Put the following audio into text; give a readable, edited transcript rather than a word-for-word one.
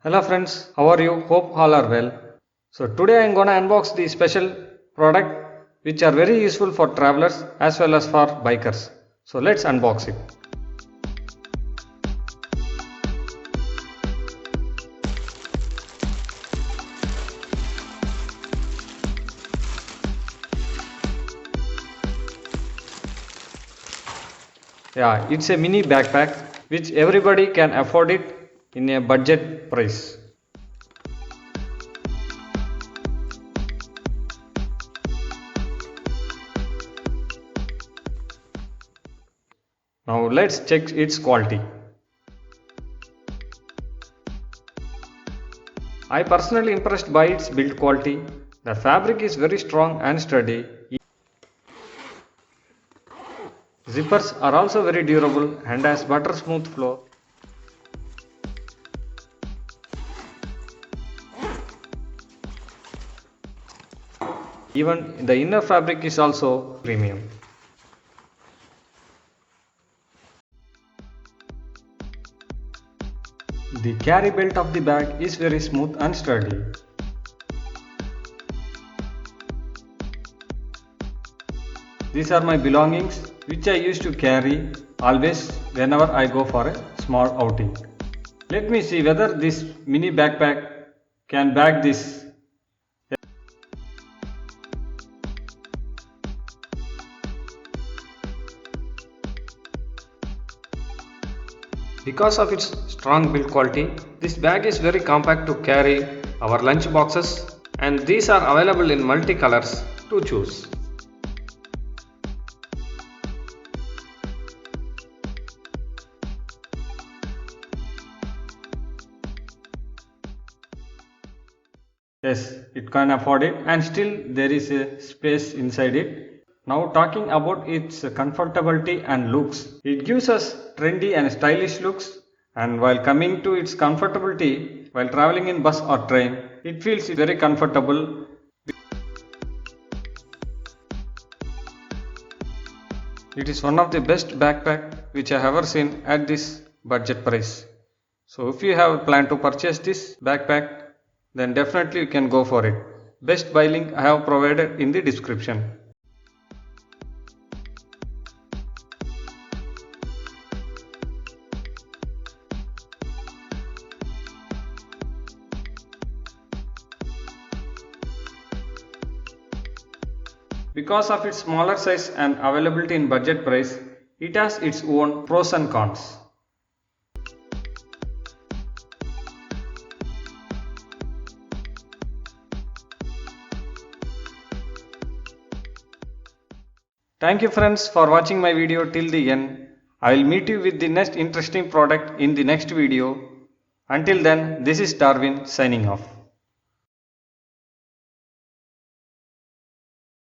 Hello friends, how are you? Hope all are well. So today I am gonna unbox the special product which are very useful for travelers as well as for bikers. So let's unbox it. Yeah, it's a mini backpack which everybody can afford it in a budget price. Now let's check its quality. I personally impressed by its build quality. The fabric is very strong and sturdy. Zippers are also very durable and has butter smooth flow. Even the inner fabric is also premium. The carry belt of the bag is very smooth and sturdy. These are my belongings which I used to carry always whenever I go for a small outing. Let me see whether this mini backpack can bag this. Because of its strong build quality, this bag is very compact to carry our lunch boxes, and these are available in multi colors to choose. Yes, it can afford it and still there is a space inside it. Now talking about its comfortability and looks, it gives us trendy and stylish looks, and while coming to its comfortability, while traveling in bus or train, it feels very comfortable. It is one of the best backpack which I have ever seen at this budget price. So if you have a plan to purchase this backpack, then definitely you can go for it. Best buy link I have provided in the description. Because of its smaller size and availability in budget price, it has its own pros and cons. Thank you friends for watching my video till the end. I will meet you with the next interesting product in the next video. Until then, this is Darwin signing off.